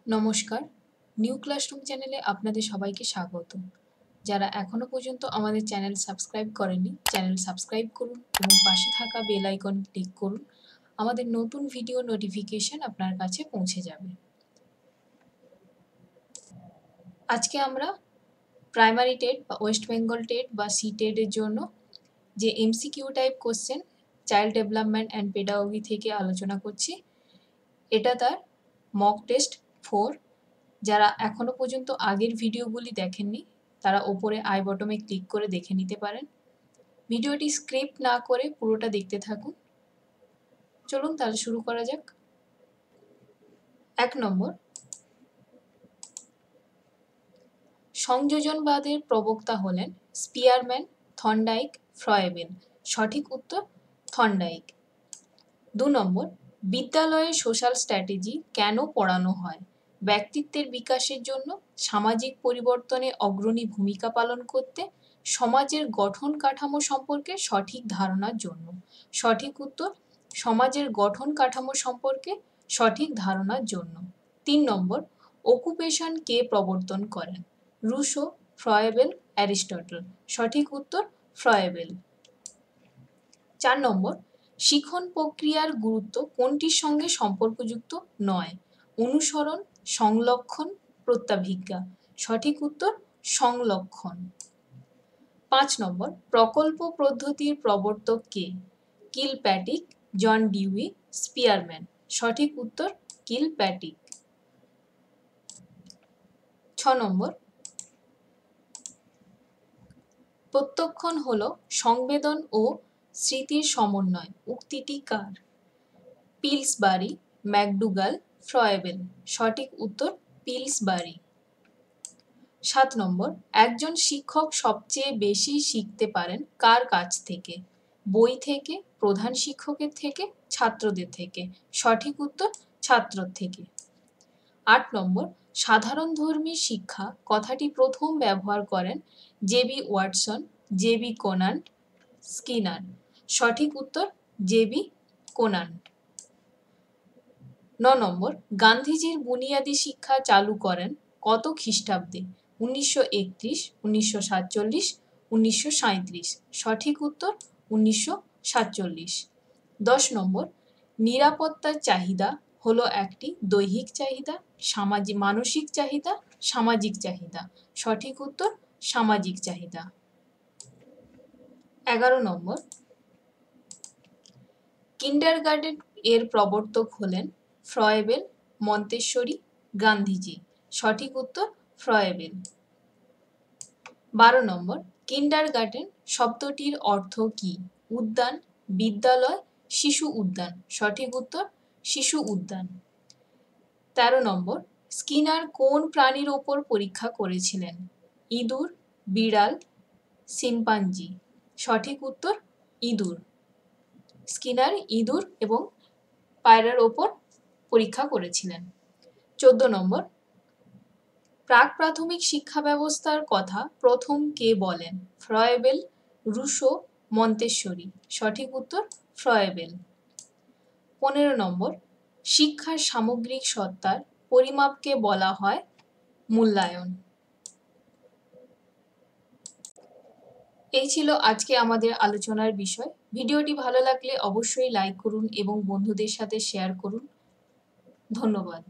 নমস্কার, new classroom চ্যানেলে আপনাদের সবাইকে স্বাগত। যারা এখনো পর্যন্ত আমাদের চ্যানেল সাবস্ক্রাইব করেননি, চ্যানেল সাবস্ক্রাইব করুন এবং পাশে থাকা বেল আইকন ক্লিক করুন। আমাদের নতুন ভিডিও নোটিফিকেশন আপনার কাছে পৌঁছে যাবে। আজকে আমরা প্রাইমারি টেট বা ওয়েস্ট বেঙ্গল টেট বা সি-টেট এর জন্য যে MCQ type question child development and pedagogy থেকে আলোচনা করছি। এটা তার মক টেস্ট 4। যারা এখনো পর্যন্ত আগের ভিডিওগুলি দেখেননি তারা ওপরে আই বটমে ক্লিক করে দেখে নিতে পারেন। ভিডিওটি স্ক্রিপ্ট না করে পুরোটা দেখতে থাকুন। চলুন তাহলে শুরু করা যাক। 1 নম্বর, সংযোজনবাদের প্রবক্তা হলেন স্পিয়ারম্যান, থর্নডাইক, ফ্রয়েবেল। সঠিক উত্তর থর্নডাইক। 2 নম্বর, বিদ্যালয়ে সোশ্যাল স্ট্র্যাটেজি কেন পড়ানো হয়? ব্যক্তিত্বের বিকাশের জন্য, সামাজিক পরিবর্তনে অগ্রণী ভূমিকা পালন করতে, সমাজের গঠন কাঠামো সম্পর্কে সঠিক ধারণার জন্য। সঠিক উত্তর সমাজের গঠন কাঠামো সম্পর্কে সঠিক ধারণার জন্য। 3 নম্বর, অকুপেশন কে প্রবর্তন করেন? Rousseau, Froebel, Aristotle. সঠিক উত্তর ফ্রয়েবেল। 4 নম্বর, শিখন প্রক্রিয়ার গুরুত্ব কোনটির সঙ্গে সম্পর্কযুক্ত নয়? অনুসরণ, সংলক্ষণ, প্রত্যাভিজ্ঞা। সঠিক উত্তর সংলক্ষণ। 5 নম্বর, প্রকল্প পদ্ধতির প্রবর্তক কে? Kilpatrick, John Dewey, Spearman. সঠিক উত্তর কিলপ্যাট্রিক। 6 নম্বর, প্রত্যক্ষণ হল সংবেদন ও স্মৃতির সমন্বয়। উক্তিটি কার? পিলসবারি, ম্যাকডুগাল, ফ্রয়েবেল। সঠিক উত্তর পিলসবারি। 7 নম্বর, একজন শিক্ষক সবচেয়ে বেশি শিখতে পারেন কার কাছ থেকে? বই থেকে, প্রধান শিক্ষকের থেকে, ছাত্রদের থেকে। সঠিক উত্তর ছাত্রর থেকে। 8 নম্বর, সাধারণধর্মী শিক্ষা কথাটি প্রথম ব্যবহার করেন J B. Watson, J B. Conant, Skinner. সঠিক উত্তর জে.বি. কোনান্ট। 9 নম্বর, গান্ধীজির বুনিয়াদী শিক্ষা চালু করেন কত খ্রিস্টাব্দে? 1931, 1947, 1937। সঠিক উত্তর 1947। 10 নম্বর, নিরাপত্তার চাহিদা হলো একটি দৈহিক চাহিদা, মানসিক চাহিদা, সামাজিক চাহিদা। সঠিক উত্তর সামাজিক চাহিদা। 11 নম্বর, কিন্ডারগার্টেন এর প্রবর্তক হলেন ফ্রয়েবেল, মন্তেশ্বরী, গান্ধীজি। সঠিক উত্তর ফ্রয়েবেল। 12 নম্বর, কিন্ডারগার্টেন শব্দটির অর্থ কি? উদ্যান, বিদ্যালয়, শিশু উদ্যান। সঠিক উত্তর শিশু উদ্যান। 13 নম্বর, স্কিনার কোন প্রাণীর ওপর পরীক্ষা করেছিলেন? ইঁদুর, বিড়াল, শিম্পাঞ্জি। সঠিক উত্তর ইঁদুর। স্কিনার ইঁদুর এবং পায়রার ওপর পরীক্ষা করেছিলেন। 14 নম্বর, প্রাক প্রাথমিক শিক্ষা ব্যবস্থার কথা প্রথম কে বলেন? Froebel, Rousseau, Montessori. সঠিক উত্তর ফ্রয়েবেল। 15 নম্বর, শিক্ষার সামগ্রিক সত্তার পরিমাপকে বলা হয় মূল্যায়ন। এই ছিল আজকে আমাদের আলোচনার বিষয়। ভিডিওটি ভালো লাগলে অবশ্যই লাইক করুন এবং বন্ধুদের সাথে শেয়ার করুন। ধন্যবাদ।